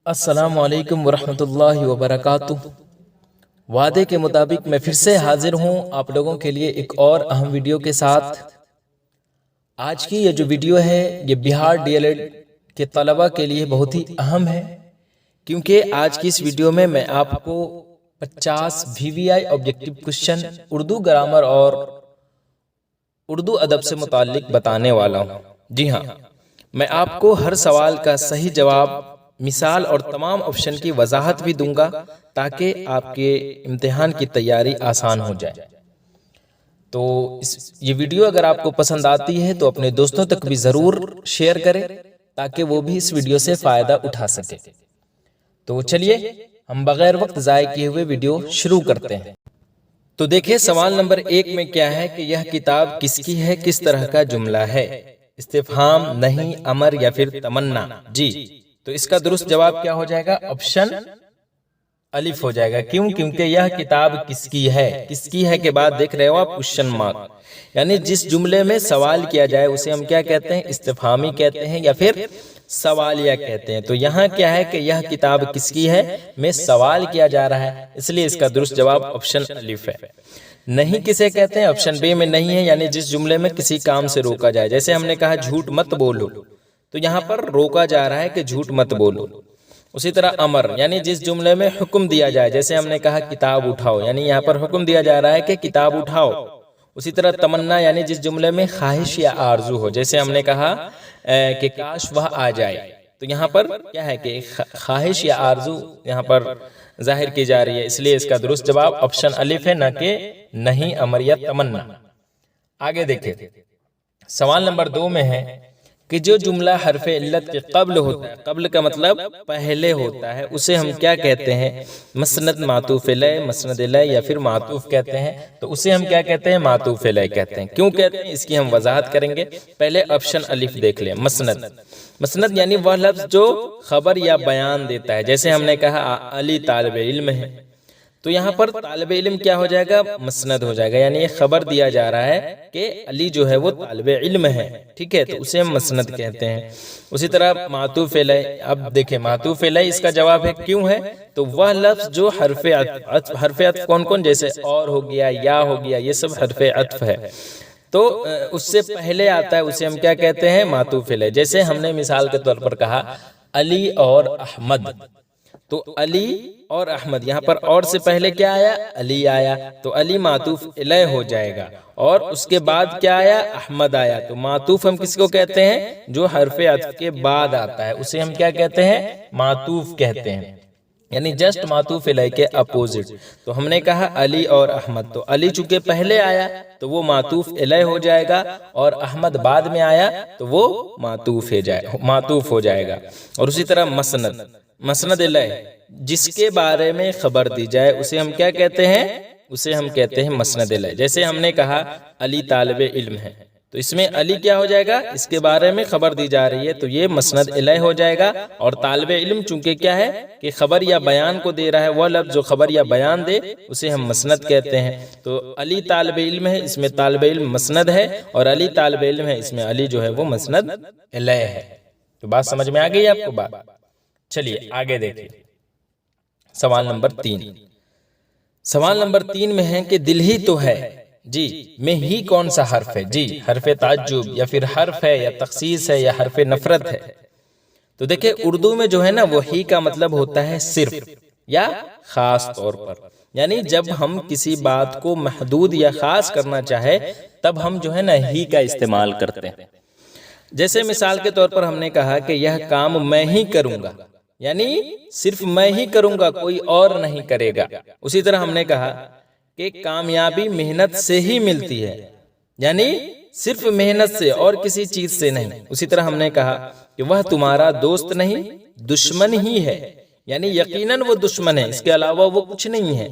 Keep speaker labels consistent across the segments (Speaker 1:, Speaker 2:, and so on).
Speaker 1: السلام علیکم ورحمۃ اللہ وبرکاتہ۔ وعدے کے مطابق میں پھر سے حاضر ہوں آپ لوگوں کے لیے ایک اور اہم ویڈیو کے ساتھ۔ آج کی یہ جو ویڈیو ہے یہ بہار ڈی ایل ایڈ کے طلبہ کے لیے بہت ہی اہم ہے، کیونکہ آج کی اس ویڈیو میں آپ کو 50 VVI objective question Urdu grammar اور اردو ادب سے متعلق بتانے والا ہوں۔ جی ہاں، میں آپ کو ہر سوال کا صحیح جواب، مثال اور تمام آپشن کی وضاحت بھی دوں گا تاکہ آپ کے امتحان کی تیاری آسان ہو جائے۔ تو یہ ویڈیو اگر آپ کو پسند آتی ہے تو اپنے دوستوں تک بھی ضرور شیئر کریں تاکہ وہ بھی اس ویڈیو سے فائدہ اٹھا سکے۔ تو چلیے ہم بغیر وقت ضائع کیے ہوئے ویڈیو شروع کرتے ہیں۔ تو دیکھیں سوال نمبر 1 میں کیا ہے کہ یہ کتاب کس کی ہے، کس طرح کا جملہ ہے؟ استفہام، نہیں، امر یا پھر تمنا؟ جی، تو اس کا درست جواب کیا ہو جائے گا؟ آپشن الف ہو جائے گا۔ کیوں؟ کیونکہ یہ کتاب کس کی ہے۔ کس کی ہے کے بعد دیکھ رہے ہو آپ کوشچن مارک، یعنی جس جملے میں سوال کیا جائے اسے ہم کیا کہتے ہیں؟ استفہامی کہتے ہیں یا پھر سوالیہ کہتے ہیں۔ تو یہاں کیا ہے کہ یہ کتاب کس کی ہے میں سوال کیا جا رہا ہے، اس لیے اس کا درست جواب آپشن الف ہے۔ نہیں کسے کہتے ہیں؟ آپشن بی میں نہیں ہے، یعنی جس جملے میں کسی کام سے روکا جائے، جیسے ہم نے کہا جھوٹ مت بولو، تو یہاں پر روکا جا رہا ہے کہ جھوٹ مت بولو۔ اسی طرح امر، یعنی جس جملے میں حکم دیا جائے، جیسے ہم نے کہا کتاب اٹھاؤ، یعنی یہاں پر حکم دیا جا رہا ہے کہ کتاب اٹھاؤ۔ اسی طرح تمنا، یعنی جس جملے میں خواہش یا آرزو ہو، جیسے ہم نے کہا کہ کاش وہ آ جائے، تو یہاں پر کیا ہے کہ خواہش یا آرزو یہاں پر ظاہر کی جا رہی ہے، اس لیے اس کا درست جواب آپشن الف ہے، نہ کہ نہیں، امر یا تمنا۔ آگے دیکھیں سوال نمبر 2 میں ہے کہ جو جملہ حرف علت کے قبل ہوتا ہے، قبل کا مطلب پہلے ہوتا ہے، اسے ہم کیا کہتے ہیں؟ مسند، معطوف علیہ، مسند علیہ یا پھر معطوف کہتے ہیں۔ تو اسے ہم کیا کہتے ہیں؟ معطوف علیہ کہتے ہیں۔ کیوں کہتے ہیں اس کی ہم وضاحت کریں گے۔ پہلے آپشن الف دیکھ لیں، مسند۔ مسند یعنی وہ لفظ جو خبر یا بیان دیتا ہے، جیسے ہم نے کہا علی طالب علم ہے، تو یہاں پر طالب علم کیا ہو جائے گا؟ مسند ہو جائے گا، یعنی یہ خبر دیا جا رہا ہے کہ علی جو ہے وہ طالب علم ہے، ٹھیک ہے، تو اسے ہم مسند کہتے ہیں۔ اسی طرح معطوف علیہ، اب دیکھیں معطوف علیہ اس کا جواب ہے کیوں ہے؟ تو وہ لفظ جو حرف عطف کون کون؟ جیسے اور ہو گیا، یا ہو گیا، یہ سب حرف عطف ہے، تو اس سے پہلے آتا ہے، اسے ہم کیا کہتے ہیں؟ معطوف علیہ۔ جیسے ہم نے مثال کے طور پر کہا علی اور احمد، تو علی اور احمد، یہاں پر اور سے پہلے کیا آیا؟ علی آیا، تو علی معطوف علیہ ہو جائے گا، اور اس کے بعد کیا آیا؟ احمد آیا۔ تو معطوف ہم کس کو کہتے ہیں؟ جو حرف عطف کے بعد آتا ہے اسے ہم کیا کہتے ہیں؟ معطوف کہتے ہیں، یعنی جسٹ معطوف علیہ کے اپوزٹ۔ تو ہم نے کہا علی اور احمد، تو علی چونکہ پہلے آیا تو وہ معطوف علیہ ہو جائے گا، اور احمد بعد میں آیا تو وہ معطوف ہو جائے گا۔ اور اسی طرح مسند، مسند علیہ جس کے بارے میں خبر دی جائے اسے ہم کیا کہتے ہیں؟ اسے ہم کہتے ہیں مسند علیہ۔ جیسے ہم نے کہا علی طالب علم ہے، تو اس میں علی کیا ہو جائے گا؟ اس کے بارے میں خبر دی جا رہی ہے تو یہ مسند علیہ ہو جائے گا، اور طالب علم چونکہ کیا ہے کہ خبر یا بیان کو دے رہا ہے، وہ لفظ جو خبر یا بیان دے اسے ہم مسند کہتے ہیں۔ تو علی طالب علم ہے، اس میں طالب علم مسند ہے، اور علی طالب علم ہے، اس میں علی جو ہے وہ مسند علیہ ہے۔ تو بات سمجھ میں آ گئی آپ کو بات؟ چلیے آگے دیکھیں سوال نمبر 3۔ سوال نمبر 3 میں ہے کہ دل ہی تو ہے، جی میں ہی کون سا حرف ہے؟ جی حرف تعجب یا پھر حرف ہے یا تخصیص ہے یا حرف نفرت ہے؟ تو دیکھیں اردو میں جو ہے نا وہ ہی کا مطلب ہوتا ہے صرف یا خاص طور پر، یعنی جب ہم کسی بات کو محدود یا خاص کرنا چاہے تب ہم جو ہے نا ہی کا استعمال کرتے ہیں۔ جیسے مثال کے طور پر ہم نے کہا کہ یہ کام میں ہی کروں گا، یعنی صرف میں ہی کروں گا، کوئی اور نہیں کرے گا۔ اسی طرح ہم نے کہا کہ کامیابی محنت سے ہی ملتی ہے، یعنی صرف محنت سے اور کسی چیز سے نہیں۔ اسی طرح ہم نے کہا کہ وہ تمہارا دوست نہیں دشمن ہی ہے، یعنی یقیناً وہ دشمن ہے، اس کے علاوہ وہ کچھ نہیں ہے۔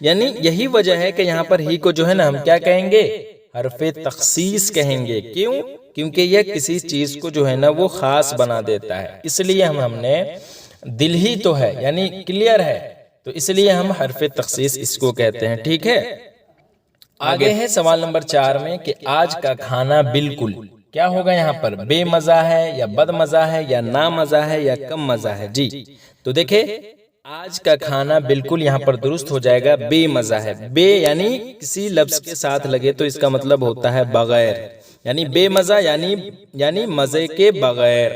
Speaker 1: یعنی یہی وجہ ہے کہ یہاں پر ہی کو جو ہے نا ہم کیا کہیں گے؟ حرف تخصیص کہیں گے۔ کیوں؟ کیونکہ یہ کسی چیز کو جو ہے نا وہ خاص بنا دیتا ہے، اس لیے ہم نے دل ہی تو ہے یعنی کلیئر ہے، تو اس لیے ہم حرف تخصیص اس کو کہتے ہیں، ٹھیک ہے۔ آگے ہے سوال نمبر 4 میں کہ آج کا کھانا بالکل، کیا ہوگا یہاں پر؟ بے مزہ ہے یا بد مزہ ہے یا نا مزہ ہے یا کم مزہ ہے؟ جی تو دیکھیں آج کا کھانا بالکل یہاں پر درست ہو جائے گا، بے مزہ ہے۔ بے یعنی کسی لفظ کے ساتھ لگے تو اس کا مطلب ہوتا ہے بغیر، یعنی بے مزہ یعنی مزے کے بغیر،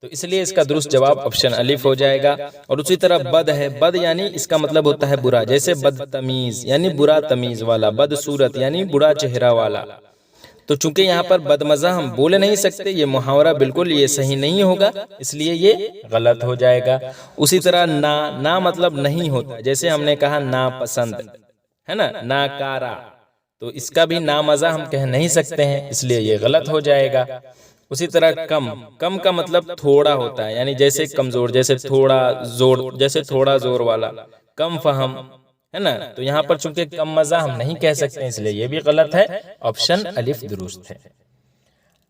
Speaker 1: تو اس لیے اس کا درست جواب آپشن الف ہو جائے گا۔ اور اسی طرح بد ہے، بد یعنی اس کا مطلب ہوتا ہے برا، جیسے بدتمیز یعنی برا تمیز والا، بدصورت یعنی برا چہرہ والا۔ تو چونکہ یہاں پر بد مزہ ہم بول نہیں سکتے، یہ محاورہ بالکل یہ صحیح نہیں ہوگا، اس لیے یہ غلط ہو جائے گا۔ اسی طرح نا مطلب نہیں ہوتا، جیسے ہم نے کہا ناپسند ہے نا، ناکارہ، تو اس کا بھی نا مزہ ہم کہہ نہیں سکتے ہیں، اس لیے یہ غلط ہو جائے گا۔ اسی طرح کم کا مطلب تھوڑا ہوتا ہے، یعنی جیسے کمزور، جیسے تھوڑا زور والا، کم فہم ہے نا، تو یہاں پر چونکہ کم مزہ ہم نہیں کہہ سکتے، اس لیے یہ بھی غلط ہے، آپشن الف درست ہے۔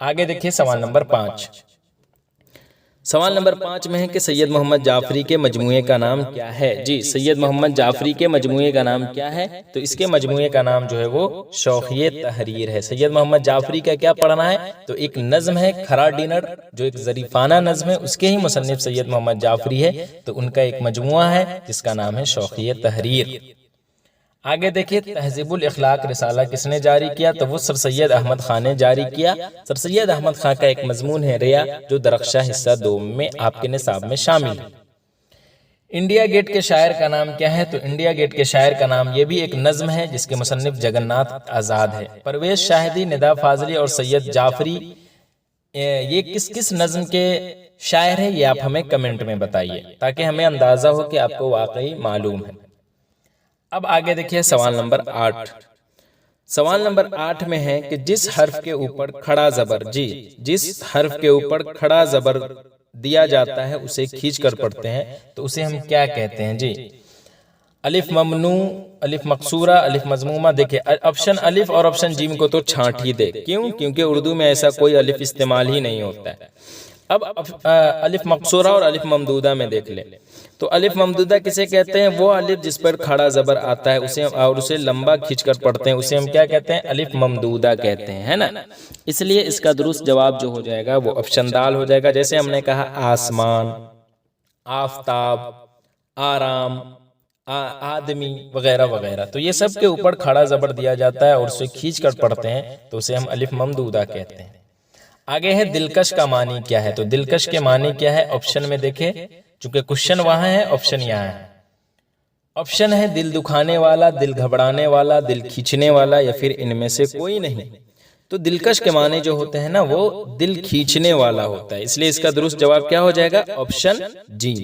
Speaker 1: آگے دیکھیے سوال نمبر 5۔ سوال نمبر 5 میں ہے کہ سید محمد جعفری کے مجموعے کا نام کیا ہے؟ جی سید محمد جعفری کے مجموعے کا نام کیا ہے؟ تو اس کے مجموعے کا نام جو ہے وہ شوخیِ تحریر ہے۔ سید محمد جعفری کا کیا پڑھنا ہے؟ تو ایک نظم ہے کھرا ڈنر، جو ایک ظریفانہ نظم ہے، اس کے ہی مصنف سید محمد جعفری ہے، تو ان کا ایک مجموعہ ہے جس کا نام ہے شوخیِ تحریر۔ آگے دیکھیے تہذیب الاخلاق رسالہ کس نے جاری کیا؟ تو وہ سر سید احمد خان نے جاری کیا۔ سر سید احمد خان کا ایک مضمون ہے ریا، جو درخشہ حصہ 2 میں آپ کے نصاب میں شامل ہے۔ انڈیا گیٹ کے شاعر کا نام کیا ہے؟ تو انڈیا گیٹ کے شاعر کا نام یہ بھی ایک نظم ہے جس کے مصنف جگناتھ آزاد ہے۔ پرویز شاہدی، ندا فاضلی اور سید جعفری، یہ کس نظم کے شاعر ہیں؟ یہ آپ ہمیں کمنٹ میں بتائیے تاکہ ہمیں اندازہ ہو کہ آپ کو واقعی معلوم ہے۔ اب آگے دیکھیے سوال نمبر 8۔ سوال نمبر 8 میں ہے کہ جس حرف کے اوپر کھڑا زبر، جس حرف کے اوپر کھڑا زبر دیا جاتا ہے اسے کھینچ کر پڑھتے ہیں تو اسے ہم کیا کہتے ہیں؟ جی الف ممنوع، الف مقصورہ، الف مضمومہ۔ دیکھیں آپشن الف اور آپشن جیم کو تو چھانٹ ہی دے، کیوں؟ کیونکہ اردو میں ایسا کوئی الف استعمال ہی نہیں ہوتا ہے۔ اب الف مقصورہ اور الف ممدودہ میں دیکھ لیں تو الف ممدودہ کسے کہتے ہیں؟ وہ الف جس پر کھڑا زبر آتا ہے اسے لمبا کھینچ کر پڑھتے ہیں، اسے ہم کیا کہتے ہیں؟ الف ممدودہ کہتے ہیں، ہے نا۔ اس لیے اس کا درست جواب جو ہو جائے گا وہ آپشن دال ہو جائے گا، جیسے ہم نے کہا آسمان، آفتاب، آرام، آدمی وغیرہ وغیرہ، تو یہ سب کے اوپر کھڑا زبر دیا جاتا ہے اور اسے کھینچ کر پڑھتے ہیں تو اسے ہم الف ممدودہ کہتے ہیں۔ آگے ہے دلکش کا معنی کیا ہے؟ تو دلکش کے معنی کیا ہے؟ آپشن میں دیکھیں، چونکہ کوشچن وہاں ہے، آپشن یہاں ہے۔ آپشن ہے دل دکھانے والا، دل گھبرانے والا، دل کھینچنے والا، یا پھر ان میں سے کوئی نہیں۔ تو دلکش کے معنی جو ہوتے ہیں نا وہ دل کھینچنے والا ہوتا ہے، اس لیے اس کا درست جواب کیا ہو جائے گا؟ آپشن جی۔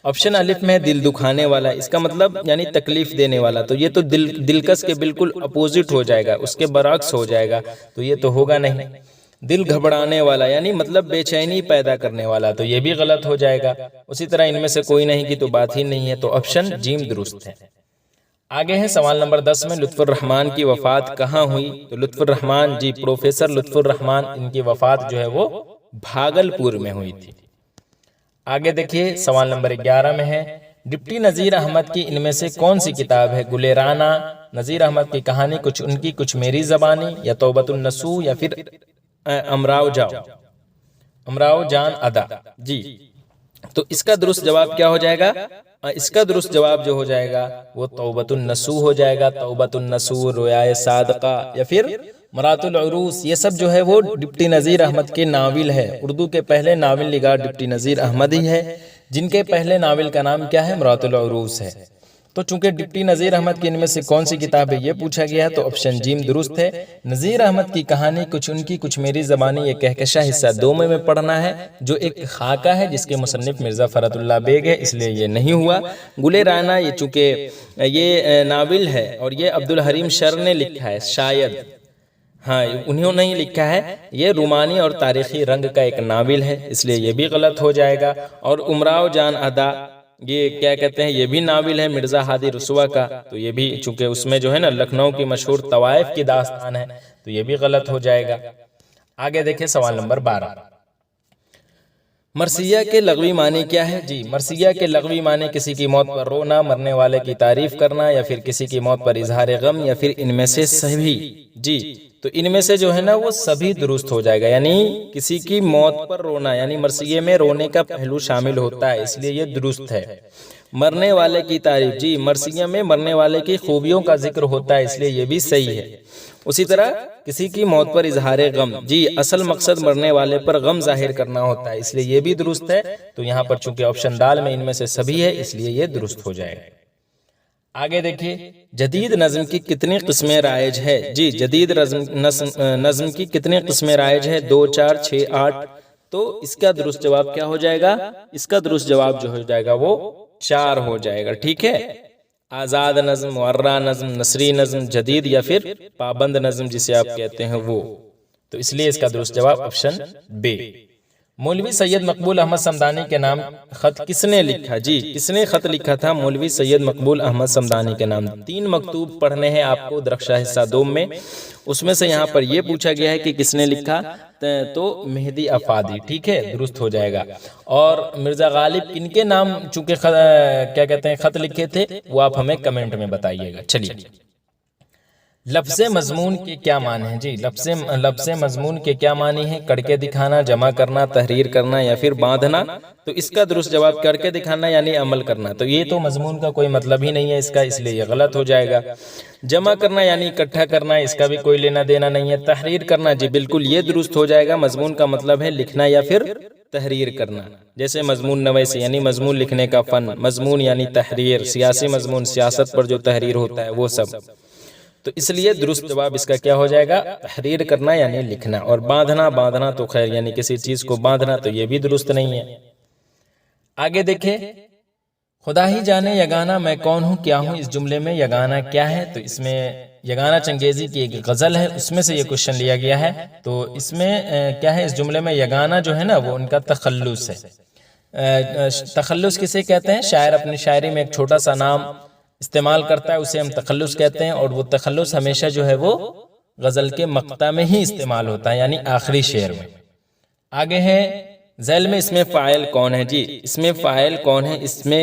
Speaker 1: آپشن الف میں دل دکھانے والا، اس کا مطلب یعنی تکلیف دینے والا، تو یہ تو دلکش کے بالکل اپوزٹ ہو جائے گا، اس کے برعکس ہو جائے گا، تو یہ تو ہوگا نہیں۔ دل گھبرانے والا یعنی مطلب بے چینی پیدا کرنے والا، تو یہ بھی غلط ہو جائے گا۔ اسی طرح ان میں سے کوئی نہیں کی تو بات ہی نہیں ہے، تو آپشن جیم درست ہے۔ آگے ہے سوال نمبر 10 میں لطف الرحمن کی وفات کہاں ہوئی؟ تو لطف الرحمن جی پروفیسر لطف الرحمن، ان کی وفات جو ہے وہ بھاگلپور میں ہوئی تھی۔ آگے دیکھیے سوال نمبر 11 میں ہے ڈپٹی نذیر احمد کی ان میں سے کون سی کتاب ہے؟ گلیرانہ، نذیر احمد کی کہانی، کچھ میری زبانی، یا توبۃ النصوح، یا پھر امراؤ جان ادا۔ جی تو اس کا درست جواب کیا ہو جائے گا؟ اس کا درست جواب جو ہو جائے گا وہ توبۃ النصوح ہو جائے گا۔ توبۃ النصوح، رویائے صادقہ، یا پھر مرات العروس، یہ سب جو ہے وہ ڈپٹی نذیر احمد کے ناول ہے۔ اردو کے پہلے ناول نگار ڈپٹی نذیر احمد ہی ہے، جن کے پہلے ناول کا نام کیا ہے؟ مرات العروس ہے۔ تو چونکہ ڈپٹی نذیر احمد کی ان میں سے کون سی کتاب ہے یہ پوچھا گیا ہے، تو آپشن جیم درست ہے۔ نذیر احمد کی کہانی، کچھ میری زبانی، یہ کہکشاں حصہ 2 میں پڑھنا ہے، جو ایک خاکہ ہے جس کے مصنف مرزا فرت اللہ بیگ ہے، اس لیے یہ نہیں ہوا۔ گلیرانہ یہ چونکہ یہ ناول ہے اور یہ عبدالحریم شر نے لکھا ہے، شاید ہاں انہوں نے ہی لکھا ہے، یہ رومانی اور تاریخی رنگ کا ایک ناول ہے، اس لیے یہ بھی غلط ہو جائے گا۔ اور امراؤ جان ادا، یہ کیا کہتے ہیں؟ یہ بھی ناول ہے مرزا ہادی رسوا کا، تو یہ بھی چونکہ اس میں جو ہے نا لکھنؤ کی مشہور طوائف کی داستان ہے، تو یہ بھی غلط ہو جائے گا۔ آگے دیکھیں سوال نمبر 12۔ مرثیہ کے لغوی معنی کیا ہے؟ جی مرثیہ کے لغوی معنی کسی کی موت پر رونا، مرنے والے کی تعریف کرنا، یا پھر کسی کی موت پر اظہار غم، یا پھر ان میں سے سبھی۔ جی تو ان میں سے جو ہے نا وہ سبھی درست ہو جائے گا، یعنی کسی کی موت پر رونا یعنی مرثیے میں رونے کا پہلو شامل ہوتا ہے، اس لیے یہ درست ہے۔ مرنے والے کی تعریف، جی مرثیے میں مرنے والے کی خوبیوں کا ذکر ہوتا ہے، اس لیے یہ بھی صحیح ہے۔ اسی طرح کسی کی موت پر اظہار غم، جی اصل مقصد مرنے والے پر غم ظاہر کرنا ہوتا ہے، اس لیے یہ بھی درست ہے۔ تو یہاں پر چونکہ آپشن دال میں ان میں سے سبھی ہے، اس لیے یہ درست ہو جائے گا۔ آگے دیکھیے، جدید نظم کی کتنی قسمیں رائج ہے؟ جی جدید نظم کی کتنی قسمیں رائج ہے؟ 2، 4، 6، 8۔ تو اس کا درست جواب کیا ہو جائے گا؟ اس کا درست جواب جو ہو جائے گا وہ 4 ہو جائے گا، ٹھیک ہے۔ آزاد نظم، معرہ نظم، نثری نظم، جدید یا پھر پابند نظم جسے آپ کہتے ہیں وہ۔ تو اس لیے اس کا درست جواب آپشن بی۔ مولوی سید مقبول احمد صمدانی کے نام خط کس نے لکھا؟ جی کس نے خط لکھا تھا مولوی سید مقبول احمد صمدانی کے نام؟ 3 مکتوب پڑھنے ہیں آپ کو درخشاں حصہ دوم میں، اس میں سے یہاں پر یہ پوچھا گیا ہے کہ کس نے لکھا، تو مہدی افادی، ٹھیک ہے، درست ہو جائے گا۔ اور مرزا غالب کن کے نام چونکہ کیا کہتے ہیں خط لکھے تھے، وہ آپ ہمیں کمنٹ میں بتائیے گا۔ چلیے، لفظ مضمون کے کیا معنی ہیں؟ جی لفظ مضمون کے کیا معنی ہیں؟ کر کے دکھانا، جمع کرنا، تحریر کرنا یا پھر باندھنا۔ تو اس کا درست جواب کر کے دکھانا یعنی عمل کرنا، تو یہ تو مضمون کا کوئی مطلب ہی نہیں ہے اس کا، اس لیے یہ غلط ہو جائے گا۔ جمع کرنا یعنی اکٹھا کرنا، اس کا بھی کوئی لینا دینا نہیں ہے۔ تحریر کرنا، جی بالکل یہ درست ہو جائے گا، مضمون کا مطلب ہے لکھنا یا پھر تحریر کرنا، جیسے مضمون نویسی یعنی مضمون لکھنے کا فن، مضمون یعنی تحریر، سیاسی مضمون سیاست پر جو تحریر ہوتا ہے وہ سب۔ تو اس لیے درست جواب اس کا کیا ہو جائے گا؟ تحریر کرنا یعنی لکھنا۔ اور باندھنا تو خیر یعنی کسی چیز کو باندھنا، تو یہ بھی درست نہیں ہے۔ آگے دیکھیں، خدا ہی جانے یگانہ میں کون ہوں کیا ہوں، اس جملے میں یگانہ کیا ہے؟ تو اس میں یگانہ چنگیزی کی ایک غزل ہے، اس میں سے یہ کوشچن لیا گیا ہے۔ تو اس میں کیا ہے، اس جملے میں یگانہ جو ہے نا وہ ان کا تخلص ہے۔ تخلص کسے کہتے ہیں؟ شاعر اپنی شاعری میں ایک چھوٹا سا نام استعمال کرتا ہے، اسے ہم تخلص کہتے ہیں، اور وہ تخلص ہمیشہ جو ہے وہ غزل کے مقطع میں ہی استعمال ہوتا ہے، یعنی آخری شعر میں۔ آگے ہے ذیل میں اس میں فاعل کون ہے؟ جی اس میں فاعل کون ہے؟ اس میں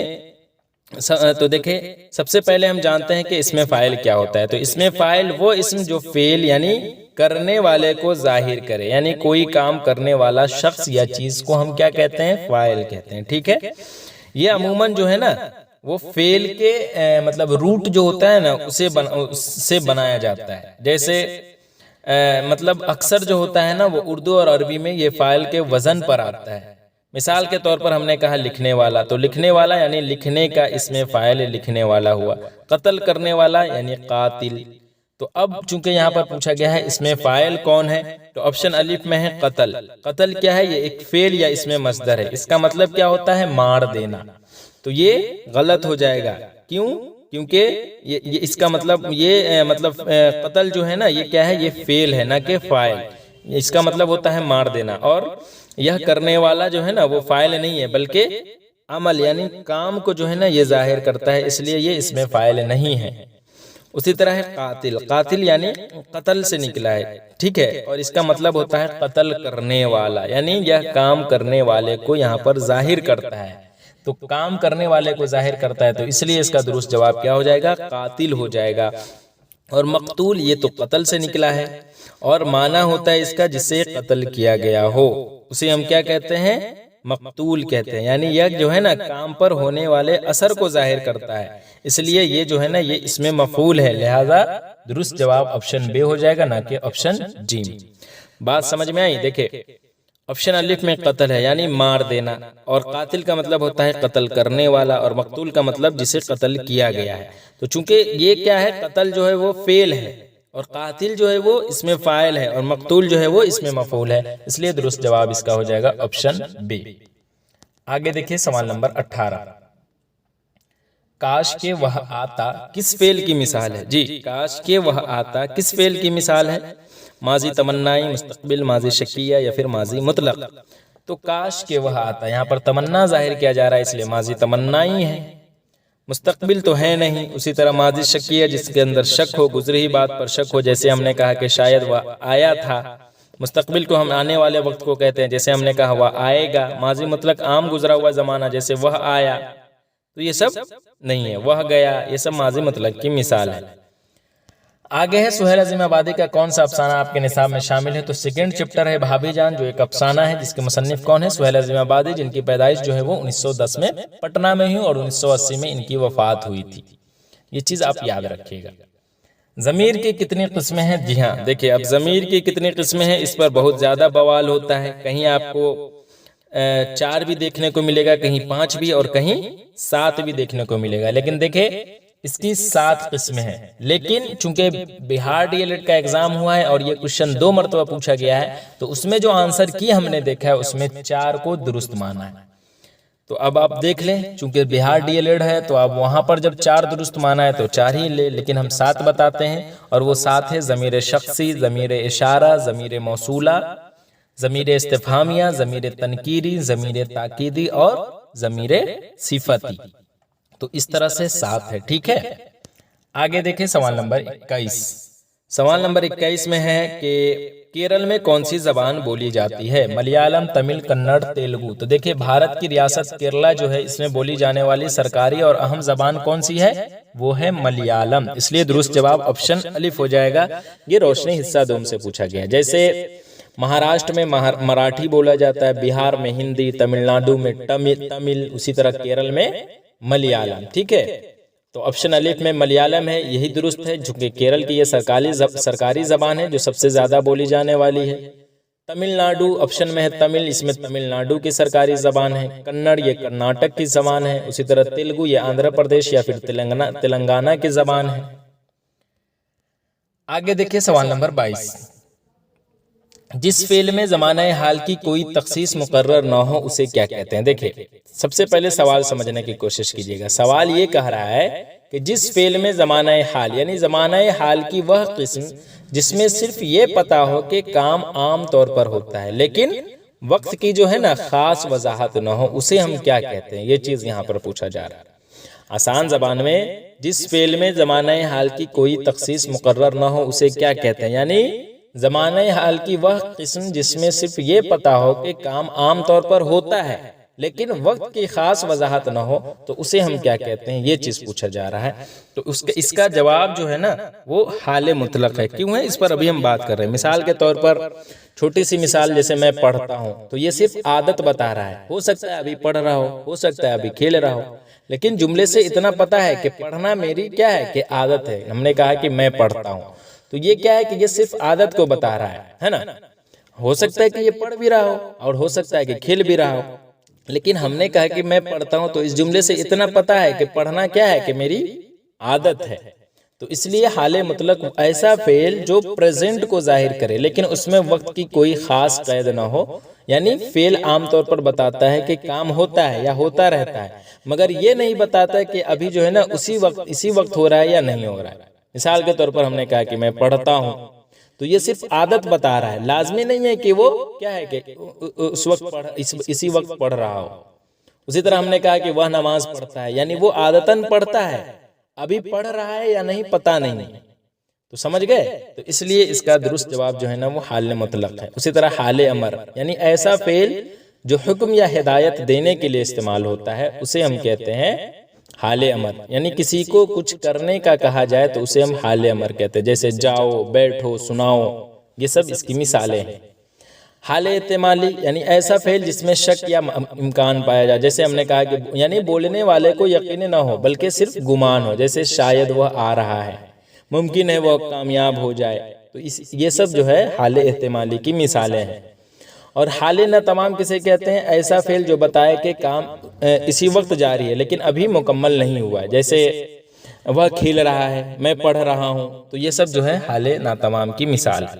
Speaker 1: تو دیکھیں، سب سے پہلے ہم جانتے ہیں کہ اس میں فاعل کیا ہوتا ہے۔ تو اس میں فاعل وہ اسم جو فعل یعنی کرنے والے کو ظاہر کرے، یعنی کوئی کام کرنے والا شخص یا چیز کو ہم کیا کہتے ہیں؟ فاعل کہتے ہیں، ٹھیک ہے۔ یہ عموماً جو ہے نا وہ فعل کے مطلب روٹ جو ہوتا ہے نا اس سے بنایا جاتا ہے، جیسے مطلب اکثر جو ہوتا ہے نا وہ اردو اور عربی میں یہ فاعل کے وزن پر آتا ہے۔ مثال کے طور پر ہم نے کہا لکھنے والا، تو لکھنے والا یعنی لکھنے کا اس میں فاعل لکھنے والا ہوا۔ قتل کرنے والا یعنی قاتل۔ تو اب چونکہ یہاں پر پوچھا گیا ہے اس میں فاعل کون ہے، تو آپشن الف میں ہے قتل۔ قتل کیا ہے؟ یہ ایک فعل یا اس میں مصدر ہے، اس کا مطلب کیا ہوتا ہے؟ مار دینا۔ تو یہ غلط ہو جائے گا، کیوں؟ کیونکہ یہ اس کا مطلب یہ مطلب قتل جو ہے نا یہ کیا ہے؟ یہ فعل ہے نہ کہ فاعل، اس کا مطلب ہوتا ہے مار دینا۔ اور یہ کرنے والا جو ہے نا وہ فاعل نہیں ہے بلکہ عمل یعنی کام کو جو ہے نا یہ ظاہر کرتا ہے، اس لیے یہ اس میں فاعل نہیں ہے۔ اسی طرح ہے قاتل، قاتل یعنی قتل سے نکلا ہے، ٹھیک ہے، اور اس کا مطلب ہوتا ہے قتل کرنے والا، یعنی یہ کام کرنے والے کو یہاں پر ظاہر کرتا ہے۔ تو کام کرنے والے کو ظاہر کرتا ہے، تو اس لیے اس کا درست جواب کیا ہو جائے گا؟ قاتل ہو جائے گا۔ اور مقتول یہ تو قتل سے نکلا ہے، اور معنی ہوتا ہے اس کا جسے قتل کیا گیا ہو، اسے ہم کیا کہتے ہیں؟ مقتول کہتے ہیں، یعنی یہ جو ہے نا کام پر ہونے والے اثر کو ظاہر کرتا ہے، اس لیے یہ جو ہے نا یہ اس میں مفعول ہے، لہذا درست جواب آپشن بے ہو جائے گا نہ کہ آپشن جی۔ بات سمجھ میں آئی؟ دیکھیں آپشن الف میں قتل ہے یعنی مار دینا، اور قاتل کا مطلب ہوتا ہے قتل کرنے والا، اور مقتول کا مطلب جسے قتل کیا گیا ہے۔ تو چونکہ یہ کیا ہے؟ قتل جو ہے وہ فعل ہے، اور قاتل جو ہے وہ اس میں فاعل ہے، اور مقتول جو ہے وہ اس میں مفعول ہے، اس لیے درست جواب اس کا ہو جائے گا آپشن بی۔ آگے دیکھیں سوال نمبر 18، کاش کہ وہ آتا کس فعل کی مثال ہے؟ جی کاش کہ وہ آتا کس فعل کی مثال ہے؟ ماضی تمنائی، مستقبل ماضی شکیہ یا پھر ماضی مطلق؟ تو کاش کہ وہ آتا، یہاں پر تمنا ظاہر کیا جا رہا ہے اس لیے ماضی تمنائی ہے۔ مستقبل تو ہے نہیں، اسی طرح ماضی شکیہ جس کے اندر شک ہو، گزری ہوئی بات پر شک ہو، جیسے ہم نے کہا کہ شاید وہ آیا تھا۔ مستقبل کو ہم آنے والے وقت کو کہتے ہیں، جیسے ہم نے کہا وہ آئے گا۔ ماضی مطلق عام گزرا ہوا زمانہ، جیسے وہ آیا، تو یہ سب نہیں ہے۔ وہ گیا، یہ سب ماضی مطلق کی مثال ہے۔ آگے ہے سہیل عظیم آبادی کا کون سا افسانہ آپ کے نصاب میں شامل ہے؟ تو سیکنڈ چیپٹر ہے بھابھی جان، جو ایک افسانہ ہے جس کے مصنف کون ہے؟ سہیل عظیم آبادی، جن کی پیدائش جو ہے وہ 1910 میں پٹنہ میں ہوئی اور 1980 میں ان کی وفات ہوئی تھی۔ یہ چیز آپ یاد رکھیے گا۔ ضمیر کی کتنی قسمیں ہیں؟ جی ہاں، دیکھیں اب ضمیر کی کتنی قسمیں ہیں اس پر بہت زیادہ بوال ہوتا ہے، کہیں آپ کو 4 بھی دیکھنے کو ملے گا، کہیں 5 بھی، اور کہیں 7 بھی دیکھنے کو ملے گا، لیکن دیکھیں اس کی 7 قسمیں ہیں۔ لیکن چونکہ بہار ڈی ایل ایڈ کا ایگزام ہوا ہے اور یہ کوشچن 2 مرتبہ پوچھا گیا ہے، تو اس میں جو آنسر کی ہم نے دیکھا ہے اس میں 4 کو درست مانا ہے۔ تو اب آپ دیکھ لیں، چونکہ بہار ڈی ایل ایڈ ہے تو اب وہاں پر جب 4 درست مانا ہے تو 4 ہی لے، لیکن ہم 7 بتاتے ہیں، اور وہ 7 ہے ضمیر شخصی، ضمیر اشارہ، ضمیر موصولہ، ضمیر استفہامیہ، ضمیر تنکیری، ضمیر تاکیدی اور ضمیر صفتی۔ تو اس طرح سے 7 ہے، ٹھیک ہے۔ آگے دیکھیں سوال نمبر 21۔ سوال نمبر 21 میں ہے کہ کیرل میں کون سی زبان بولی جاتی ہے؟ ملیالم، تمل، کنڑ، تیلگو۔ تو دیکھیں بھارت کی ریاست کیرلا جو ہے اس میں بولی جانے والی سرکاری اور اہم زبان کون سی ہے؟ وہ ہے ملیالم، اس لیے درست جواب آپشن الف ہو جائے گا۔ یہ روشنی حصہ 2 سے پوچھا گیا ہے۔ جیسے مہاراشٹر میں مراٹھی بولا جاتا ہے، بہار میں ہندی، تمل ناڈو میں تمل، اسی طرح کیرل میں ملیالم، ٹھیک ہے۔ تو آپشن الف میں ملیالم ہے، یہی درست ہے، چونکہ کیرل کی یہ سرکاری زبان ہے جو سب سے زیادہ بولی جانے والی ہے۔ تمل ناڈو آپشن میں ہے تمل، اس میں تمل ناڈو کی سرکاری زبان ہے۔ کنڑ یہ کرناٹک کی زبان ہے، اسی طرح تیلگو یہ آندھرا پردیش یا پھر تلنگانہ کی زبان ہے۔ آگے دیکھیں سوال نمبر 22۔ جس فعل میں زمانہ حال کی کوئی تخصیص مقرر نہ ہو اسے کیا کہتے ہیں؟ دیکھیں سب سے پہلے سوال سمجھنے کی کوشش کیجیے گا۔ سوال یہ کہہ رہا ہے کہ جس فعل میں زمانہ حال یعنی زمانہ حال کی وہ قسم جس میں صرف یہ پتا ہو کہ کام عام طور پر ہوتا ہے لیکن وقت کی جو ہے نا خاص وضاحت نہ ہو اسے ہم کیا کہتے ہیں؟ یہ چیز یہاں پر پوچھا جا رہا ہے۔ آسان زبان میں جس فعل میں زمانہ حال کی کوئی تخصیص مقرر نہ ہو اسے کیا کہتے ہیں؟ یعنی زمانہ حال کی وہ قسم جس میں صرف یہ پتا ہو کہ کام عام طور پر ہوتا ہے لیکن وقت کی خاص وضاحت نہ ہو تو اسے ہم کیا کہتے ہیں؟ یہ چیز پوچھا جا رہا ہے۔ تو اس کا جواب جو ہے نا وہ حال مطلق ہے۔ کیوں ہے اس پر ابھی ہم بات کر رہے ہیں۔ مثال کے طور پر چھوٹی سی مثال، جیسے میں پڑھتا ہوں تو یہ صرف عادت بتا رہا ہے، ہو سکتا ہے ابھی پڑھ رہا ہو سکتا ہے ابھی کھیل رہا ہو، لیکن جملے سے اتنا پتا ہے کہ پڑھنا میری کیا ہے کہ عادت ہے۔ ہم نے کہا کہ میں پڑھتا ہوں تو یہ کیا ہے کہ یہ صرف عادت کو بتا رہا ہے نا۔ ہو سکتا ہے کہ یہ پڑھ بھی رہا ہو اور ہو سکتا ہے کہ کھیل بھی رہا ہو، لیکن ہم نے کہا کہ میں پڑھتا ہوں تو اس جملے سے اتنا پتا ہے کہ پڑھنا کیا ہے کہ میری عادت ہے۔ تو اس لیے حال مطلق ایسا فعل جو پریزنٹ کو ظاہر کرے لیکن اس میں وقت کی کوئی خاص قید نہ ہو، یعنی فعل عام طور پر بتاتا ہے کہ کام ہوتا ہے یا ہوتا رہتا ہے مگر یہ نہیں بتاتا کہ ابھی جو ہے نا اسی وقت ہو رہا ہے یا نہیں ہو رہا ہے۔ مثال کے طور پر ہم نے کہا کہ میں پڑھتا ہوں تو یہ صرف عادت بتا رہا ہے، لازمی نہیں ہے کہ وہ کیا ہے کہ اسی وقت پڑھ رہا ہو۔ اسی طرح ہم نے کہا کہ وہ نماز پڑھتا ہے، یعنی وہ عادتاً پڑھتا ہے، ابھی پڑھ رہا ہے یا نہیں پتہ نہیں۔ تو سمجھ گئے؟ تو اس لیے اس کا درست جواب جو ہے نا وہ حال مطلق ہے۔ اسی طرح حال امر یعنی ایسا فعل جو حکم یا ہدایت دینے کے لیے استعمال ہوتا ہے اسے ہم کہتے ہیں حال امر، یعنی کسی کو کچھ کرنے کا کہا جائے تو اسے ہم حال امر کہتے ہیں، جیسے جاؤ، بیٹھو، سناؤ، یہ سب اس کی مثالیں ہیں۔ حال احتمالی یعنی ایسا فعل جس میں شک یا امکان پایا جائے، جیسے ہم نے کہا کہ یعنی بولنے والے کو یقین نہ ہو بلکہ صرف گمان ہو، جیسے شاید وہ آ رہا ہے، ممکن ہے وہ کامیاب ہو جائے۔ تو یہ سب جو ہے حال احتمالی کی مثالیں ہیں۔ اور حال نہ تمام کسے کہتے ہیں؟ ایسا فعل جو بتائے کہ کام اسی وقت جاری ہے لیکن ابھی مکمل نہیں ہوا ہے، جیسے وہ کھیل رہا ہے، میں پڑھ رہا ہوں، تو یہ سب جو ہے حال نہ تمام کی مثال ہے۔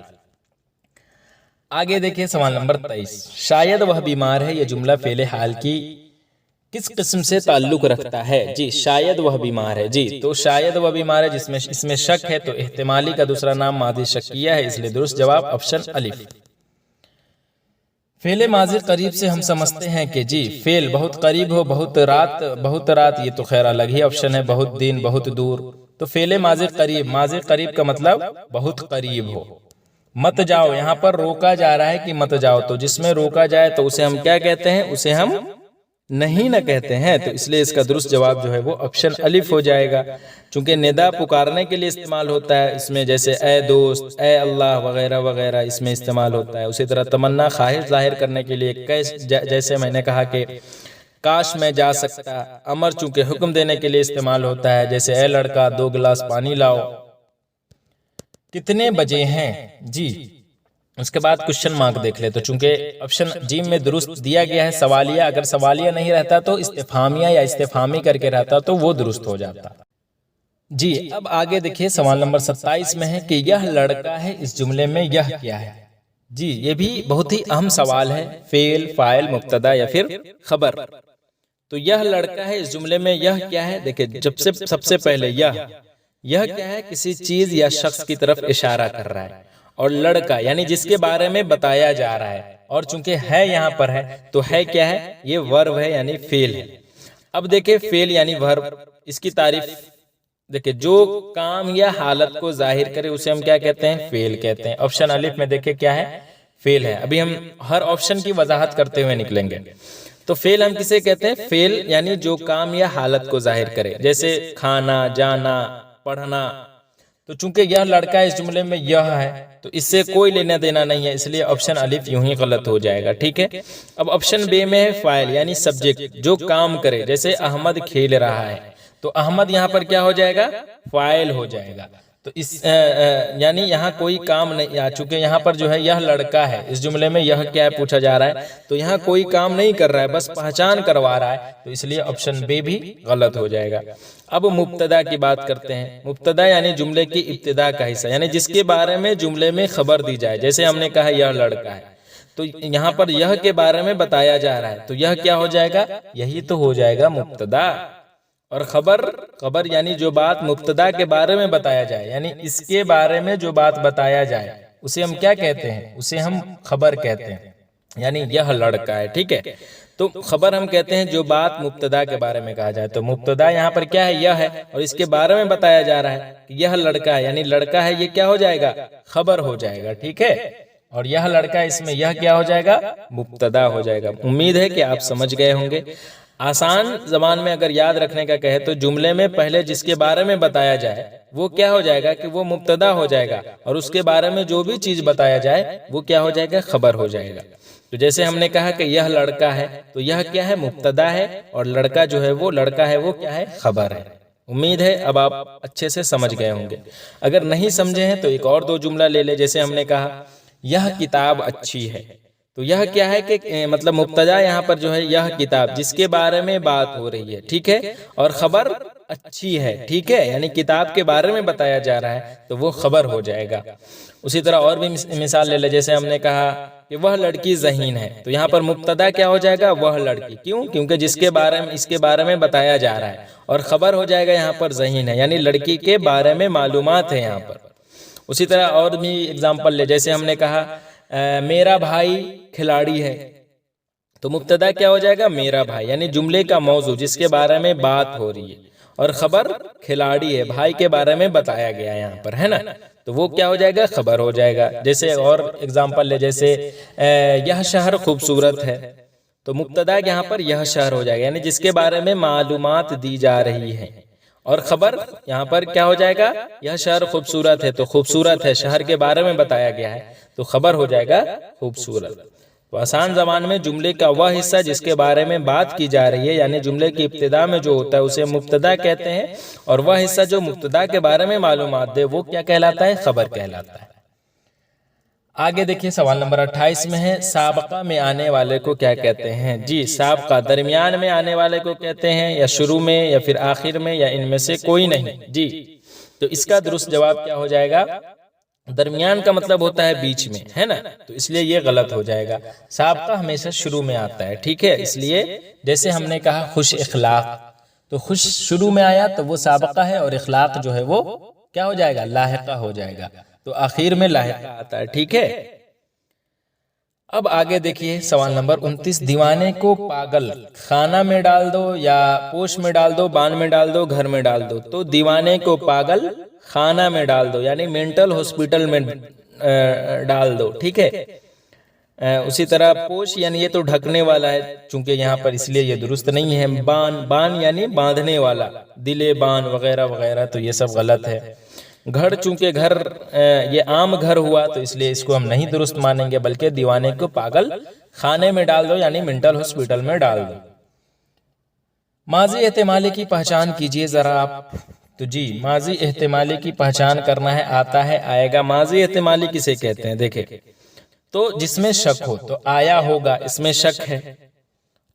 Speaker 1: آگے دیکھیں سوال نمبر 23۔ شاید وہ بیمار ہے، یہ جملہ فعل حال کی کس قسم سے تعلق رکھتا ہے؟ جی شاید وہ بیمار ہے، جی تو شاید وہ بیمار ہے اس میں شک ہے تو احتمالی کا دوسرا نام ماضی شکیہ ہے، اس لیے درست جواب آپشن الف۔ فعل ماضی قریب سے ہم سمجھتے ہیں کہ جی فعل بہت قریب ہو، بہت رات، یہ تو خیر الگ ہی آپشن ہے، بہت دن، بہت دور۔ تو فعل ماضی قریب کا مطلب بہت قریب ہو۔ مت جاؤ، یہاں پر روکا جا رہا ہے کہ مت جاؤ، تو جس میں روکا جائے تو اسے ہم کیا کہتے ہیں؟ اسے ہم نہیں نہ کہتے ہیں، تو اس لیے اس کا درست جواب جو ہے وہ آپشن الف ہو جائے گا، چونکہ ندا پکارنے کے لیے استعمال ہوتا ہے، اس میں جیسے اے دوست، اے اللہ وغیرہ وغیرہ اس میں استعمال ہوتا ہے۔ اسی طرح تمنا خواہش ظاہر کرنے کے لیے جیسے میں نے کہا کہ کاش میں جا سکتا، امر چونکہ حکم دینے کے لیے استعمال ہوتا ہے، جیسے اے لڑکا 2 گلاس پانی لاؤ، کتنے بجے ہیں جی۔ اس کے بعد کوشچن مارک دیکھ لے، تو چونکہ آپشن جیم میں درست دیا گیا ہے سوالیہ، اگر سوالیہ نہیں رہتا تو استفہامیہ یا استفہامی کر کے رہتا تو وہ درست ہو جاتا جی۔ اب آگے دیکھیے سوال نمبر 27 میں ہے کہ یہ لڑکا ہے، اس جملے میں یہ کیا ہے جی۔ یہ بھی بہت ہی اہم سوال ہے، فعل، فاعل، مبتدا یا پھر خبر۔ تو یہ لڑکا ہے اس جملے میں یہ کیا ہے، دیکھیں سب سے پہلے یہ کیا ہے، کسی چیز یا شخص کی طرف اشارہ کر رہا ہے، اور لڑکا یعنی جس کے بارے میں بتایا جا رہا ہے، اور چونکہ ہے یہاں پر ہے تو ہے کیا ہے، یہ ورب ہے یعنی فعل ہے۔ اب دیکھیں فعل یعنی ورب، اس کی تعریف دیکھیں، جو کام یا حالت کو ظاہر کرے اسے ہم کیا کہتے ہیں، فعل کہتے ہیں۔ آپشن الف میں دیکھیں کیا ہے، فعل ہے۔ ابھی ہم ہر آپشن کی وضاحت کرتے ہوئے نکلیں گے۔ تو فعل ہم کسے کہتے ہیں، فعل یعنی جو کام یا حالت کو ظاہر کرے، جیسے کھانا، جانا، پڑھنا۔ تو چونکہ یہ لڑکا اس جملے میں یہ ہے تو اس سے کوئی لینا دینا نہیں ہے، اس لیے آپشن الف یوں ہی غلط ہو جائے گا، ٹھیک ہے۔ اب آپشن بے میں ہے فاعل یعنی سبجیکٹ، جو کام کرے، جیسے احمد کھیل رہا ہے، تو احمد یہاں پر کیا ہو جائے گا، فاعل ہو جائے گا۔ تو اس یعنی یہاں کوئی کام نہیں، چونکہ یہاں پر جو ہے یہ لڑکا ہے، اس جملے میں یہ کیا ہے پوچھا جا رہا ہے، تو یہاں کوئی کام نہیں کر رہا ہے، بس پہچان کروا رہا ہے، تو اس لیے آپشن بے بھی غلط ہو جائے گا۔ اب مبتدا کی بات کرتے ہیں۔ مبتدا یعنی جملے کی ابتدا کا حصہ، یعنی جس کے بارے میں جملے میں خبر دی جائے، جیسے ہم نے کہا یہ لڑکا ہے، تو یہاں پر یہ کے بارے میں بتایا جا رہا ہے، تو یہ کیا ہو جائے گا، یہی تو ہو جائے گا مبتدا۔ اور خبر یعنی جو بات مبتدا کے بارے میں بتایا جائے، یعنی اس کے بارے میں جو بات بتایا جائے اسے ہم کیا کہتے ہیں، اسے ہم خبر کہتے ہیں، یعنی یہ لڑکا ہے، ٹھیک ہے۔ تو خبر ہم کہتے ہیں جو بات مبتدا کے بارے میں کہا جائے، تو مبتدا یہاں پر کیا ہے، یہ ہے، اور اس کے بارے میں بتایا جا رہا ہے کہ یہ لڑکا ہے، یعنی لڑکا ہے، یہ کیا ہو جائے گا، خبر ہو جائے گا، ٹھیک ہے۔ اور یہ لڑکا اس میں یہ کیا ہو جائے گا، مبتدا ہو جائے گا۔ امید ہے کہ آپ سمجھ گئے ہوں گے۔ آسان زبان میں اگر یاد رکھنے کا کہے تو جملے میں پہلے جس کے بارے میں بتایا جائے وہ کیا ہو جائے گا کہ وہ مبتدا ہو جائے گا، اور اس کے بارے میں جو بھی چیز بتایا جائے وہ کیا ہو جائے گا، خبر ہو جائے گا۔ تو جیسے ہم نے کہا کہ یہ لڑکا ہے، تو یہ کیا ہے، مبتدا ہے، اور لڑکا جو ہے وہ لڑکا ہے، وہ کیا ہے، خبر ہے۔ امید ہے اب آپ اچھے سے سمجھ گئے ہوں گے۔ اگر نہیں سمجھے ہیں تو ایک اور 2 جملہ لے لے، جیسے ہم نے کہا یہ کتاب اچھی ہے، تو یہ کیا ہے کہ مطلب مبتدا یہاں پر جو ہے یہ کتاب، جس کے بارے میں بات ہو رہی ہے، ٹھیک ہے، اور خبر اچھی ہے، ٹھیک ہے، یعنی کتاب کے بارے میں بتایا جا رہا ہے تو وہ خبر ہو جائے گا۔ اسی طرح اور بھی مثال لے لے، جیسے ہم نے کہا کہ وہ لڑکی ذہین ہے، تو یہاں پر مبتدا کیا ہو جائے گا، وہ لڑکی، کیوں، کیونکہ جس کے بارے میں اس کے بارے میں بتایا جا رہا ہے، اور خبر ہو جائے گا یہاں پر ذہین ہے، یعنی لڑکی کے بارے میں معلومات ہے یہاں پر۔ اسی طرح اور بھی اگزامپل لے، جیسے ہم نے کہا میرا بھائی کھلاڑی ہے، تو مبتدا کیا ہو جائے گا، میرا بھائی، یعنی جملے کا موضوع جس کے بارے میں بات ہو رہی ہے، اور خبر کھلاڑی ہے، بھائی کے بارے میں بتایا گیا یہاں پر، ہے نا، تو وہ کیا ہو جائے گا، خبر ہو جائے گا۔ جیسے اور اگزامپل لے، جیسے یہ شہر خوبصورت ہے، تو مبتدا یہاں پر یہ شہر ہو جائے گا، یعنی جس کے بارے میں معلومات دی جا رہی ہیں، اور خبر یہاں پر کیا ہو جائے گا، یہ شہر خوبصورت ہے، تو خوبصورت ہے، شہر کے بارے میں بتایا گیا ہے، تو خبر ہو جائے گا خوبصورت۔ تو آسان زبان میں جملے کا وہ حصہ جس کے بارے میں بات کی جا رہی ہے، یعنی جملے کی ابتدا میں جو ہوتا ہے اسے مبتدا کہتے ہیں، اور وہ حصہ جو مبتدا کے بارے میں معلومات دے وہ کیا کہلاتا ہے، خبر کہلاتا ہے۔ آگے دیکھیے سوال نمبر 28 میں ہے، سابقہ میں آنے والے کو کیا کہتے ہیں جی۔ سابقہ درمیان میں آنے والے کو کہتے ہیں، یا شروع میں، یا پھر آخر میں، یا ان میں سے کوئی نہیں جی۔ تو اس کا درست جواب کیا ہو جائے گا، درمیان کا مطلب ہوتا ہے بیچ میں، ہے نا، تو اس لیے یہ غلط ہو جائے گا۔ سابقہ ہمیشہ شروع میں آتا ہے، ٹھیک ہے، اس لیے جیسے ہم نے کہا خوش اخلاق، تو خوش شروع میں آیا تو وہ سابقہ ہے، اور اخلاق جو ہے وہ کیا ہو جائے گا، لاحقہ ہو جائے گا، تو آخر میں لاحقہ آتا ہے، ٹھیک ہے۔ اب آگے دیکھیے سوال نمبر 29، دیوانے کو پاگل خانہ میں ڈال دو، یا پوش میں ڈال دو، بان میں ڈال دو، گھر میں ڈال دو، تو دیوانے کو پاگل خانہ میں ڈال دو، یعنی مینٹل ہاسپٹل میں ڈال دو، ٹھیک ہے۔ اسی طرح پوش یعنی یہ تو ڈھکنے والا ہے، چونکہ یہاں پر اس لیے یہ درست نہیں ہے۔ بان یعنی باندھنے والا، دل بان وغیرہ وغیرہ، تو یہ سب غلط ہے۔ گھر، چونکہ گھر یہ عام گھر ہوا تو اس لیے اس کو ہم نہیں درست مانیں گے، بلکہ دیوانے کو پاگل خانے میں ڈال دو یعنی منٹل ہاسپٹل میں ڈال دو۔ ماضی احتمالی کی پہچان کیجئے ذرا آپ۔ تو جی ماضی احتمالی کی پہچان کرنا ہے، آتا ہے آئے گا۔ ماضی احتمالی کسے کہتے ہیں؟ دیکھیں تو جس میں شک ہو، تو آیا ہوگا، اس میں شک ہے۔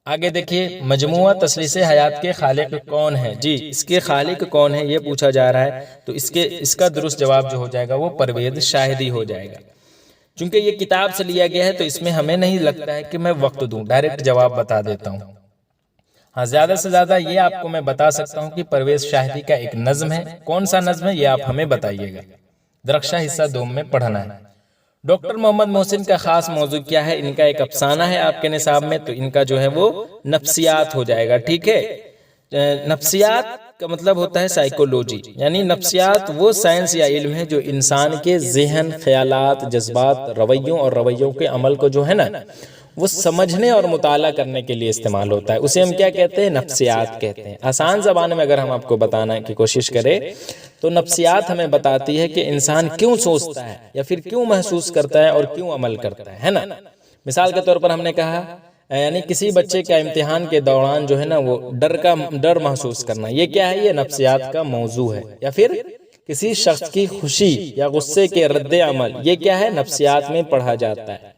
Speaker 1: آگے دیکھیے، مجموعہ تثلیث حیات کے خالق کون ہے؟ جی اس کے خالق کون ہے یہ پوچھا جا رہا ہے، تو اس کا درست جواب جو ہو جائے گا وہ پرویز شاہدی ہو جائے گا۔ چونکہ یہ کتاب سے لیا گیا ہے تو اس میں ہمیں نہیں لگتا ہے کہ میں وقت دوں، ڈائریکٹ جواب بتا دیتا ہوں۔ ہاں زیادہ سے زیادہ یہ آپ کو میں بتا سکتا ہوں کہ پرویز شاہدی کا ایک نظم ہے، کون سا نظم ہے یہ آپ ہمیں بتائیے گا۔ درخشاں حصہ دوم میں پڑھنا ہے۔ ڈاکٹر محمد محسن کا خاص موضوع کیا ہے؟ ان کا ایک افسانہ ہے آپ کے نصاب میں، تو ان کا جو ہے وہ نفسیات ہو جائے گا، ٹھیک ہے۔ نفسیات کا مطلب ہوتا ہے سائیکولوجی، یعنی نفسیات وہ سائنس یا علم ہے جو انسان کے ذہن، خیالات، جذبات، رویوں اور رویوں کے عمل کو جو ہے نا وہ سمجھنے اور مطالعہ کرنے کے لیے استعمال ہوتا ہے۔ اسے ہم کیا کہتے ہیں؟ نفسیات کہتے ہیں۔ آسان زبان میں اگر ہم آپ کو بتانا کی کوشش کریں تو نفسیات ہمیں بتاتی ہے کہ انسان کیوں سوچتا ہے یا پھر کیوں محسوس کرتا ہے اور کیوں عمل کرتا ہے نا۔ مثال کے طور پر ہم نے کہا یعنی کسی بچے کا امتحان کے دوران جو ہے نا وہ ڈر محسوس کرنا، یہ کیا ہے؟ یہ نفسیات کا موضوع ہے۔ یا پھر کسی شخص کی خوشی یا غصے کے رد عمل، یہ کیا ہے؟ نفسیات میں پڑھا جاتا ہے۔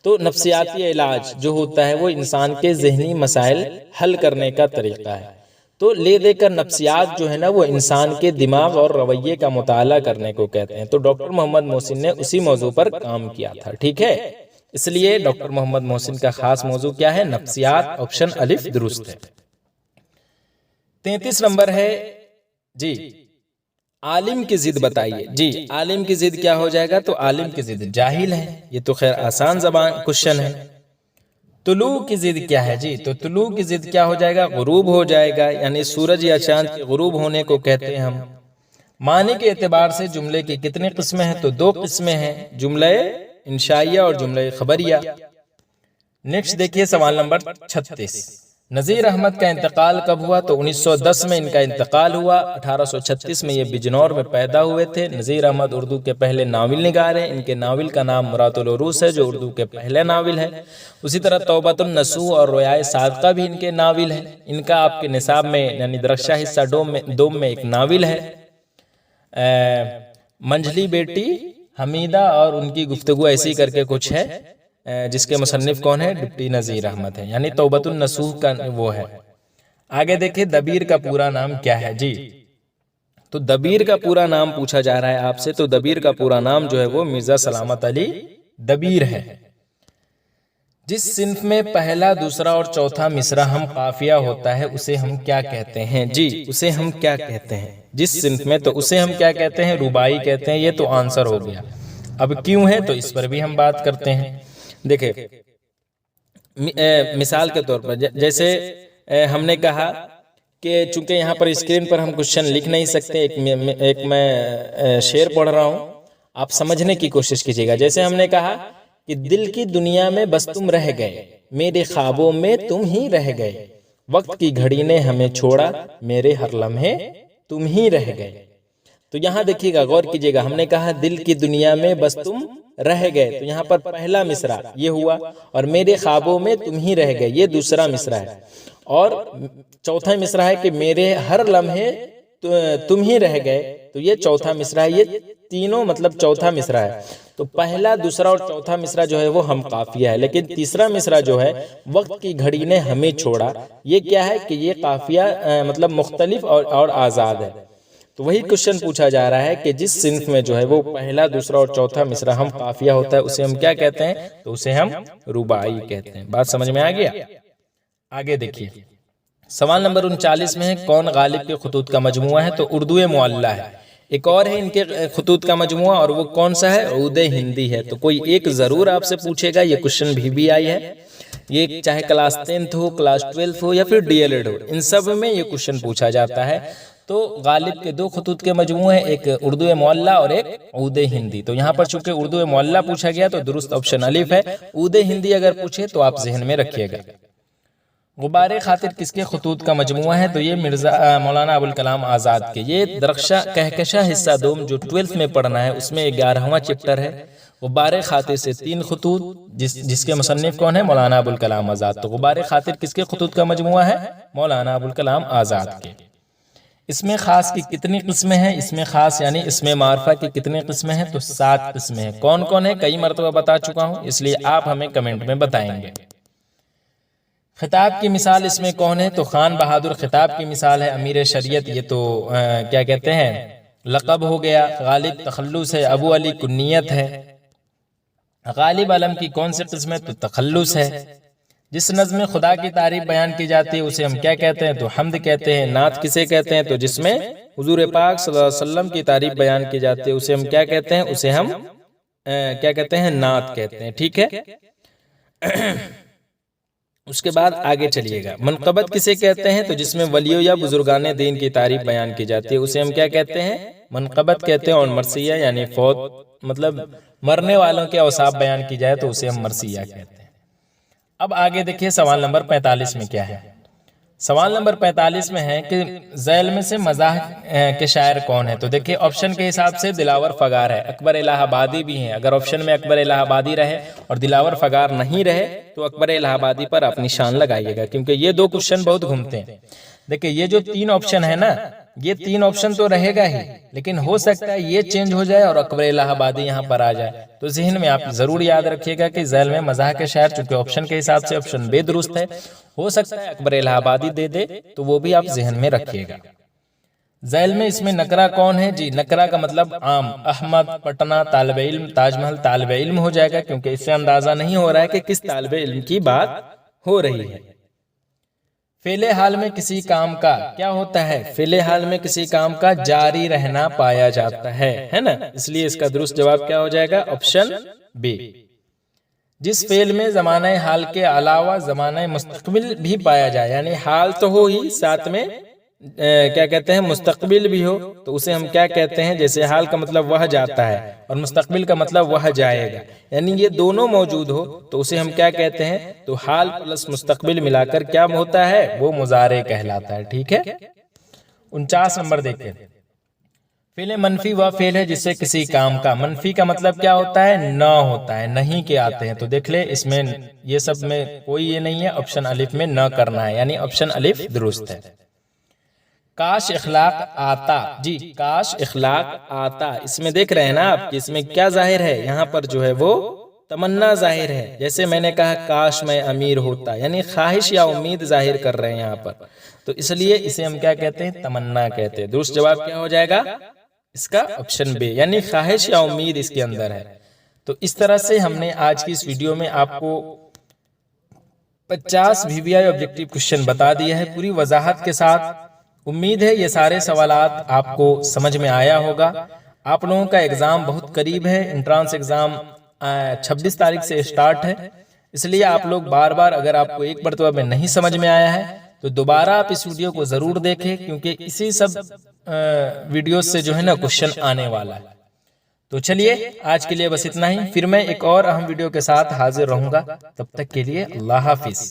Speaker 1: تو نفسیاتی علاج جو ہوتا ہے وہ انسان کے ذہنی مسائل حل کرنے کا طریقہ ہے۔ تو لے دے کر نفسیات جو ہے نا وہ انسان کے دماغ اور رویے کا مطالعہ کرنے کو کہتے ہیں۔ تو ڈاکٹر محمد محسن نے اسی موضوع پر کام کیا تھا، ٹھیک ہے۔ اس لیے ڈاکٹر محمد محسن کا خاص موضوع کیا ہے؟ نفسیات، آپشن الف درست ہے۔ 33 نمبر ہے جی عالم کی ضد بتائیے۔ جی عالم کی ضد کیا ہو جائے گا؟ تو عالم کی ضد جاہل ہے، یہ تو خیر آسان زبان کوشچن ہے۔ طلوع کی ضد کیا ہے؟ جی تو طلوع کی ضد کیا ہو جائے گا؟ غروب ہو جائے گا، یعنی سورج یا چاند کے غروب ہونے کو کہتے ہیں ہم۔ معنی کے اعتبار سے جملے کی کتنی قسمیں ہیں؟ تو 2 قسمیں ہیں، جملہ انشائیہ اور جملہ خبریہ۔ نیکسٹ دیکھیے سوال نمبر 36۔ نذیر احمد کا انتقال کب ہوا؟ تو 1910 میں ان کا انتقال ہوا۔ 1836 میں یہ بجنور میں پیدا ہوئے تھے۔ نذیر احمد اردو کے پہلے ناول نگار ہیں۔ ان کے ناول کا نام مرات العروس ہے جو اردو کے پہلے ناول ہے۔ اسی طرح توبۃ النصوح اور رویائے صادقہ بھی ان کے ناول ہیں۔ ان کا آپ کے نصاب میں یعنی درخشاں حصہ دوم میں ایک ناول ہے، منجلی بیٹی حمیدہ اور ان کی گفتگو ایسی کر کے کچھ ہے، جس کے مصنف کون ہے؟ ڈپٹی نذیر احمد ہے، یعنی توبۃ النصوح کا وہ ہے۔ آگے دیکھیں دبیر کا پورا نام کیا ہے؟ جی تو دبیر کا پورا نام پوچھا جا رہا ہے آپ سے، تو دبیر کا پورا نام جو ہے وہ مرزا سلامت علی دبیر ہے۔ جس صنف میں پہلا، دوسرا اور چوتھا مصرع ہم قافیہ ہوتا ہے اسے ہم کیا کہتے ہیں؟ جی اسے ہم کیا کہتے ہیں جس صنف میں؟ تو اسے ہم کیا کہتے ہیں؟ رباعی کہتے ہیں۔ یہ تو آنسر ہو گیا۔ اب کیوں ہے تو اس پر بھی ہم بات کرتے ہیں۔ دیکھیں مثال کے طور پر جیسے ہم نے کہا کہ چونکہ یہاں پر اسکرین پر ہم کوشچن لکھ نہیں سکتے، ایک میں شعر پڑھ رہا ہوں، آپ سمجھنے کی کوشش کیجیے گا۔ جیسے ہم نے کہا کہ دل کی دنیا میں بس تم رہ گئے، میرے خوابوں میں تم ہی رہ گئے، وقت کی گھڑی نے ہمیں چھوڑا، میرے ہر لمحے تم ہی رہ گئے۔ تو یہاں دیکھیے گا، غور کیجیے گا، ہم نے کہا دل کی دنیا میں بس تم رہ گئے، تو یہاں پر پہلا مصرع یہ ہوا، اور میرے خوابوں میں تم ہی رہ گئے یہ دوسرا مصرع ہے، اور چوتھا مصرع ہے کہ میرے ہر لمحے تم ہی رہ گئے، تو یہ چوتھا مصرع ہے۔ یہ تینوں مطلب چوتھا مصرع ہے۔ تو پہلا، دوسرا اور چوتھا مصرع جو ہے وہ ہم قافیہ ہے، لیکن تیسرا مصرع جو ہے وقت کی گھڑی نے ہمیں چھوڑا، یہ کیا ہے کہ یہ قافیہ مطلب مختلف اور آزاد ہے۔ تو وہی کوشچن پوچھا جا رہا ہے کہ جس صنف میں جو ہے وہ پہلا، دوسرا اور چوتھا مصرع ہم قافیہ ہوتا ہے اسے ہم کیا کہتے ہیں؟ تو اسے ہم رباعی کہتے ہیں۔ بات سمجھ میں آ گیا؟ آگے دیکھیے سوال نمبر 39 میں ہے کون غالب کے خطوط کا مجموعہ ہے؟ تو اردو معلّہ ہے۔ ایک اور ہے ان کے خطوط کا مجموعہ، اور وہ کون سا ہے؟ عود ہندی ہے۔ تو کوئی ایک ضرور آپ سے پوچھے گا، یہ کوشچن بھی آئی ہے، یہ چاہے کلاس 10th ہو، کلاس 12 ہو یا پھر ڈی ایل ایڈ ہو، ان سب میں یہ کوشچن پوچھا جاتا ہے۔ تو غالب کے دو خطوط کے مجموعے ہیں، ایک اردو معلیٰ اور ایک عود ہندی۔ تو یہاں پر چونکہ اردو معلیٰ پوچھا گیا تو درست آپشن الف ہے، عود ہندی اگر پوچھے تو آپ ذہن میں رکھیے گا۔ غبار خاطر کس کے خطوط کا مجموعہ ہے؟ تو یہ مولانا ابوالکلام آزاد کے۔ یہ درخشاں کہکشاں حصہ دوم جو 12 میں پڑھنا ہے اس میں 11واں چپٹر ہے۔ غبار خاطر سے 3 خطوط، جس کے مصنف کون ہے؟ مولانا ابوالکلام آزاد۔ تو غبار خاطر کس کے خطوط کا مجموعہ ہے؟ مولانا ابوالکلام آزاد کے۔ اس میں خاص کی کتنی قسمیں ہیں؟ اس میں خاص یعنی اس میں معرفہ کی کتنی قسمیں ہیں؟ تو 7 قسمیں ہیں۔ کون کون ہے کئی مرتبہ بتا چکا ہوں، اس لیے آپ ہمیں کمنٹ میں بتائیں گے۔ خطاب کی مثال اس میں کون ہے؟ تو خان بہادر خطاب کی مثال ہے۔ امیر شریعت یہ تو کیا کہتے ہیں لقب ہو گیا۔ غالب تخلص ہے۔ ابو علی کنیت ہے۔ غالب علم کی کون سی قسم ہے؟ تو تخلص ہے۔ جس نظم میں خدا کی تعریف بیان کی جاتی ہے اسے ہم کیا کہتے ہیں؟ تو حمد کہتے ہیں۔ نعت کسے کہتے ہیں؟ تو جس میں حضور پاک صلی اللہ علیہ وسلم کی تعریف بیان کی جاتی ہے اسے ہم کیا کہتے ہیں؟ اسے ہم کیا کہتے ہیں؟ نعت کہتے ہیں۔ ٹھیک ہے، اس کے بعد آگے چلیے گا۔ منقبت کسے کہتے ہیں؟ تو جس میں ولیوں یا بزرگان دین کی تعریف بیان کی جاتی ہے اسے ہم کیا کہتے ہیں؟ منقبت کہتے ہیں۔ اور مرثیہ یعنی فوت مطلب مرنے والوں کے اوصاف بیان کی جائے تو اسے ہم مرثیہ کہتے ہیں۔ اب آگے دیکھیے سوال نمبر 45 میں کیا ہے۔ سوال نمبر 45 میں ہے کہ ذیل میں سے مزاح کے شاعر کون ہے؟ تو دیکھیے آپشن کے حساب سے دلاور فغار ہے، اکبر الہ آبادی بھی ہیں۔ اگر آپشن میں اکبر الہ آبادی رہے اور دلاور فغار نہیں رہے تو اکبر الہ آبادی پر آپ نشان لگائیے گا، کیونکہ یہ دو کوشچن بہت گھومتے ہیں۔ دیکھیں یہ جو 3 آپشن ہے نا، یہ 3 آپشن تو رہے گا ہی، لیکن ہو سکتا ہے یہ چینج ہو جائے اور اکبر الہ آبادی یہاں پر آ جائے۔ تو ذہن میں آپ ضرور یاد رکھیے گا کہ ذیل میں مزاح کے شاعر، چونکہ آپشن کے حساب سے آپشن بے درست ہے، ہو سکتا ہے اکبر الہ آبادی دے دے، تو وہ بھی آپ ذہن میں رکھیے گا۔ ذیل میں اس میں نکرہ کون ہے؟ جی نکرہ کا مطلب عام، احمد، پٹنہ، طالب علم، تاج محل طالب علم ہو جائے گا، کیونکہ اس سے اندازہ نہیں ہو رہا ہے کہ کس طالب علم کی بات ہو رہی ہے۔ فعل حال میں کسی کام کا کیا ہوتا ہے؟ فعل حال میں کسی کام کا جاری رہنا پایا جاتا ہے نا، اس لیے اس کا درست جواب کیا ہو جائے گا؟ Option B. جس فعل میں زمانہ حال کے علاوہ زمانہ مستقبل بھی پایا جائے، یعنی حال تو ہو ہی ساتھ میں کیا کہتے ہیں مستقبل بھی ہو، تو اسے ہم کیا کہتے ہیں؟ جیسے حال کا مطلب وہ جاتا ہے اور مستقبل کا مطلب وہ جائے گا، یعنی یہ دونوں موجود ہو تو اسے ہم کیا کہتے ہیں؟ تو حال پلس مستقبل ملا کر کیا ہوتا ہے؟ وہ مضارع کہلاتا ہے۔ ٹھیک ہے، 49 نمبر دیکھیں۔ فعل منفی وہ فعل ہے جس سے کسی کام کا، منفی کا مطلب کیا ہوتا ہے؟ نہ ہوتا ہے، نہیں کے آتے ہیں۔ تو دیکھ لے اس میں یہ سب میں کوئی یہ نہیں ہے، آپشن الف میں نہ کرنا ہے، یعنی آپشن الف درست ہے۔ کاش اخلاق آتا، جی کاش اخلاق آتا، اس میں دیکھ رہے ہیں نا آپ کہ اس میں کیا ظاہر ہے؟ یہاں پر جو ہے وہ تمنا ظاہر ہے۔ جیسے میں نے کہا کاش میں امیر ہوتا، یعنی خواہش یا امید ظاہر کر رہے ہیں یہاں پر، تو اس لیے اسے ہم کیا کہتے ہیں؟ تمنا کہتے ہیں۔ درست جواب کیا ہو جائے گا اس کا؟ آپشن بی، یعنی خواہش یا امید اس کے اندر ہے۔ تو اس طرح سے ہم نے آج کی اس ویڈیو میں آپ کو 50 VVI آبجیکٹیو کوشچن بتا دیا ہے پوری وضاحت کے ساتھ۔ امید ہے یہ سارے سوالات آپ کو سمجھ میں آیا ہوگا۔ آپ لوگوں کا ایگزام بہت قریب ہے، انٹرانس ایگزام 26 تاریخ سے سٹارٹ ہے، اس لیے آپ لوگ بار بار اگر آپ کو ایک مرتبہ میں نہیں سمجھ میں آیا ہے تو دوبارہ آپ اس ویڈیو کو ضرور دیکھیں، کیونکہ اسی سب ویڈیوز سے جو ہے نا کوشچن آنے والا ہے۔ تو چلیے آج کے لیے بس اتنا ہی، پھر میں ایک اور اہم ویڈیو کے ساتھ حاضر رہوں گا، تب تک کے لیے اللہ حافظ۔